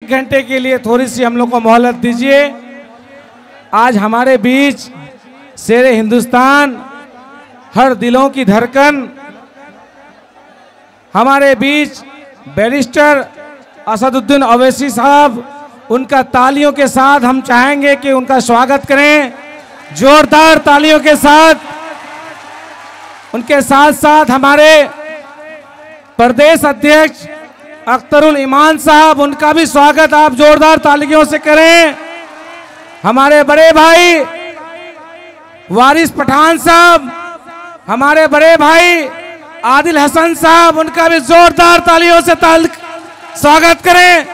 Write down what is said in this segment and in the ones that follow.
घंटे के लिए थोड़ी सी हम लोग को मोहलत दीजिए। आज हमारे बीच शेरे हिंदुस्तान, हर दिलों की धड़कन, हमारे बीच बैरिस्टर असदुद्दीन ओवैसी साहब, उनका तालियों के साथ हम चाहेंगे कि उनका स्वागत करें, जोरदार तालियों के साथ। उनके साथ साथ हमारे प्रदेश अध्यक्ष अख्तरुल ईमान साहब, उनका भी स्वागत आप जोरदार तालियों से करें। हमारे बड़े भाई वारिस पठान साहब, हमारे बड़े भाई आदिल हसन साहब, उनका भी जोरदार तालियों से स्वागत करें।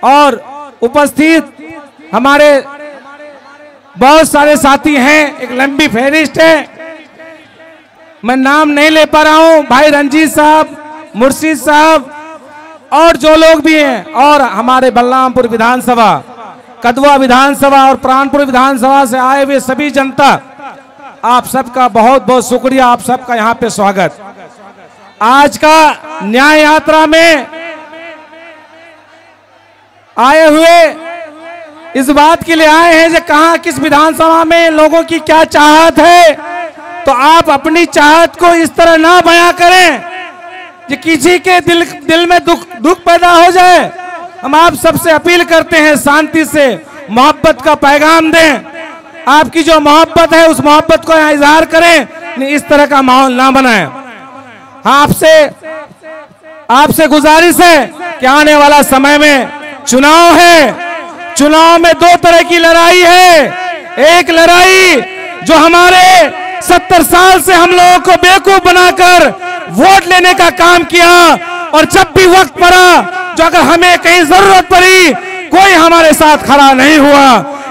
और उपस्थित हमारे बहुत सारे साथी हैं, एक लंबी फहरिस्त है, मैं नाम नहीं ले पा रहा हूं। भाई रंजीत साहब, मुर्शीद साहब और जो लोग भी हैं, और हमारे बलरामपुर विधानसभा, कदवा विधानसभा और प्राणपुर विधानसभा से आए हुए सभी जनता, आप सबका बहुत बहुत शुक्रिया, आप सबका यहाँ पे स्वागत। आज का न्याय यात्रा में आए हुए इस बात के लिए आए हैं कि कहां किस विधानसभा में लोगों की क्या चाहत है, तो आप अपनी चाहत को इस तरह ना बयां करें कि किसी के दिल में दुख पैदा हो जाए। हम आप सबसे अपील करते हैं शांति से मोहब्बत का पैगाम दें, आपकी जो मोहब्बत है उस मोहब्बत को इजहार करें, इस तरह का माहौल ना बनाएं। आपसे गुजारिश है कि आने वाला समय में चुनाव है, चुनाव में दो तरह की लड़ाई है। एक लड़ाई जो हमारे 70 साल से हम लोगों को बेवकूफ बनाकर वोट लेने का काम किया, और जब भी वक्त पड़ा, जो अगर हमें कहीं जरूरत पड़ी, कोई हमारे साथ खड़ा नहीं हुआ।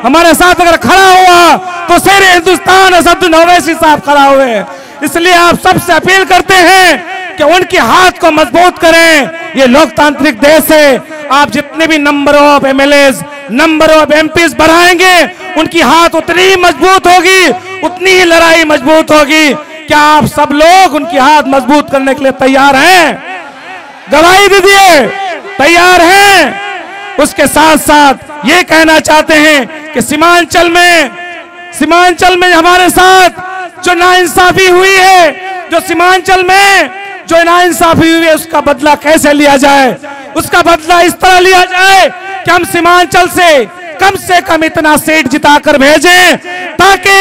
हमारे साथ अगर खड़ा हुआ तो शेरे हिंदुस्तान असदुद्दीन ओवैसी साहब खड़ा हुए। इसलिए आप सबसे अपील करते हैं कि उनके हाथ को मजबूत करें। ये लोकतांत्रिक देश है, आप जितने भी number of MLAs, number of MPs बढ़ाएंगे, उनकी हाथ उतनी ही मजबूत होगी, उतनी ही लड़ाई मजबूत होगी। क्या आप सब लोग उनकी हाथ मजबूत करने के लिए तैयार हैं? गवाही दीजिए, तैयार हैं? उसके साथ साथ ये कहना चाहते हैं कि सीमांचल में हमारे साथ जो नाइंसाफी हुई है, जो सीमांचल में जो नाइंसाफी हुई है, उसका बदला कैसे लिया जाए। उसका बदला इस तरह लिया जाए कि हम सीमांचल से कम इतना सीट जिताकर भेजें, ताकि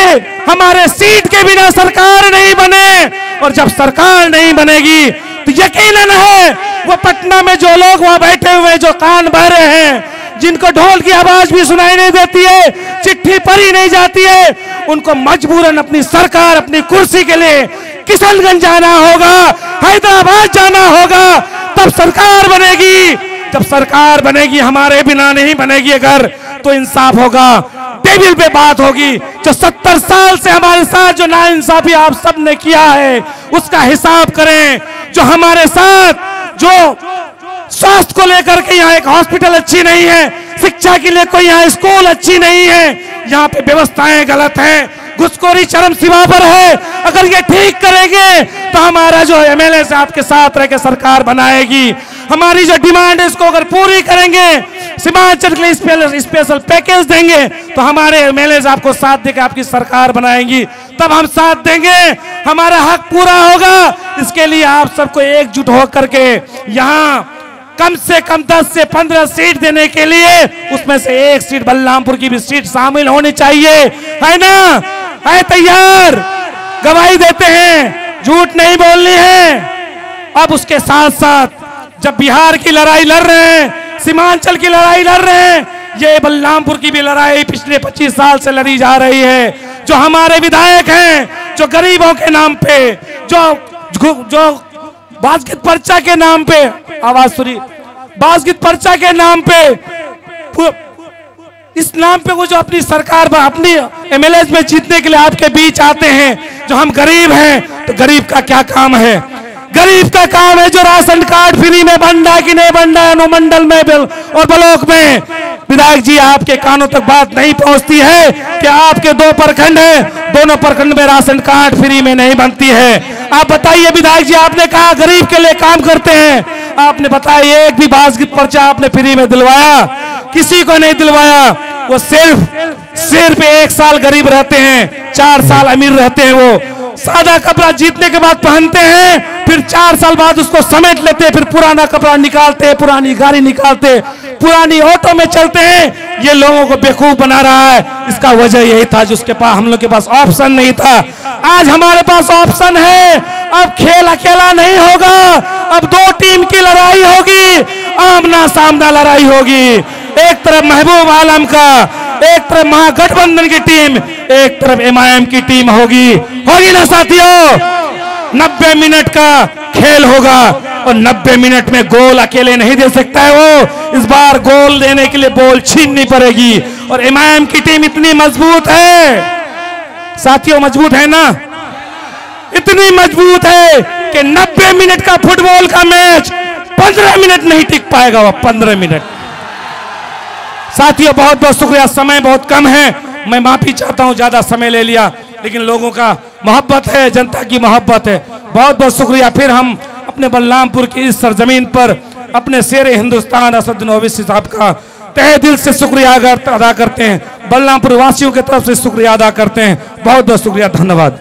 हमारे सीट के बिना सरकार नहीं बने। और जब सरकार नहीं बनेगी तो यकीनन है वो पटना में जो लोग वहां बैठे हुए, जो कान बह रहे हैं, जिनको ढोल की आवाज भी सुनाई नहीं देती है, चिट्ठी पढ़ी नहीं जाती है, उनको मजबूरन अपनी सरकार, अपनी कुर्सी के लिए किशनगंज जाना होगा, हैदराबाद जाना होगा, तब सरकार बनेगी। जब सरकार बनेगी, हमारे बिना नहीं बनेगी अगर, तो इंसाफ होगा, टेबल पे बात होगी। जो 70 साल से हमारे साथ जो नाइंसाफी आप सब ने किया है, उसका हिसाब करें। जो हमारे साथ जो स्वास्थ्य को लेकर के यहाँ एक हॉस्पिटल अच्छी नहीं है, शिक्षा के लिए कोई यहाँ स्कूल अच्छी नहीं है, यहाँ पे व्यवस्थाएं गलत हैं, घुसखोरी चरम सीमा पर है। अगर ये ठीक करेंगे तो हमारा जो एमएलए से आपके साथ रह के सरकार बनाएगी। हमारी जो डिमांड है इसको अगर पूरी करेंगे, सीमांचल के लिए स्पेशल पैकेज देंगे, तो हमारे एमएलए आपको साथ देकर आपकी सरकार बनाएंगी, तब हम साथ देंगे, हमारा हक पूरा होगा। इसके लिए आप सबको एकजुट होकर के यहाँ कम से कम 10 से 15 सीट देने के लिए, उसमें से एक सीट बलरामपुर की भी सीट शामिल होनी चाहिए, है ना? है तैयार? गवाही देते हैं, झूठ नहीं बोलनी है। अब उसके साथ साथ जब बिहार की लड़ाई लड़ रहे हैं, सीमांचल की लड़ाई लड़ रहे हैं, ये बलरामपुर की भी लड़ाई पिछले 25 साल से लड़ी जा रही है। जो हमारे विधायक हैं, जो गरीबों के नाम पे, जो बासगित पर्चा के नाम पे, आवाज सुनी, बासगित पर्चा के नाम पे, इस नाम पे वो जो अपनी सरकार में, अपनी एमएलए में जीतने के लिए आपके बीच आते हैं, जो हम गरीब हैं, तो गरीब का क्या काम है? गरीब का काम है जो राशन कार्ड फ्री में बन रहा है कि नहीं बन रहा है, अनुमंडल में और ब्लॉक में। विधायक जी, आपके कानों तक बात नहीं पहुंचती है कि आपके 2 प्रखंड है, दोनों प्रखंड में राशन कार्ड फ्री में नहीं बनती है। आप बताइए विधायक जी, आपने कहा गरीब के लिए काम करते हैं, आपने बताया एक भी बाज की पर्चा आपने फ्री में दिलवाया? किसी को नहीं दिलवाया। वो सिर्फ 1 साल गरीब रहते हैं, 4 साल अमीर रहते हैं। वो सादा कपड़ा जीतने के बाद पहनते हैं, फिर 4 साल बाद उसको समेट लेते हैं, फिर पुराना कपड़ा निकालते, पुरानी गाड़ी निकालते, पुरानी ऑटो में चलते हैं। ये लोगों को बेवकूफ बना रहा है। इसका वजह यही था जिसके पास हम लोग के पास ऑप्शन नहीं था। आज हमारे पास ऑप्शन है। अब खेल अकेला नहीं होगा, अब 2 टीम की लड़ाई होगी, आमना सामना लड़ाई होगी। एक तरफ महबूब आलम का, एक तरफ महागठबंधन की टीम, एक तरफ एमआईएम की टीम होगी ना साथियों? 90 मिनट का खेल होगा और 90 मिनट में गोल अकेले नहीं दे सकता है वो। इस बार गोल देने के लिए बॉल छीननी पड़ेगी और एमआईएम की टीम इतनी मजबूत है साथियों, मजबूत है ना, इतनी मजबूत है कि 90 मिनट का फुटबॉल का मैच 15 मिनट नहीं टिक पाएगा। वो 15 मिनट। साथियों बहुत बहुत शुक्रिया। समय बहुत कम है, मैं माफी चाहता हूं ज्यादा समय ले लिया, लेकिन लोगों का मोहब्बत है, जनता की मोहब्बत है। बहुत बहुत शुक्रिया। फिर हम अपने बलरामपुर की इस सरजमीन पर अपने शेर हिंदुस्तान असदुद्दीन ओवैसी साहब का तहे दिल से शुक्रिया अदा करते हैं। बलरामपुर वासियों की तरफ से शुक्रिया अदा करते हैं। बहुत बहुत शुक्रिया, धन्यवाद।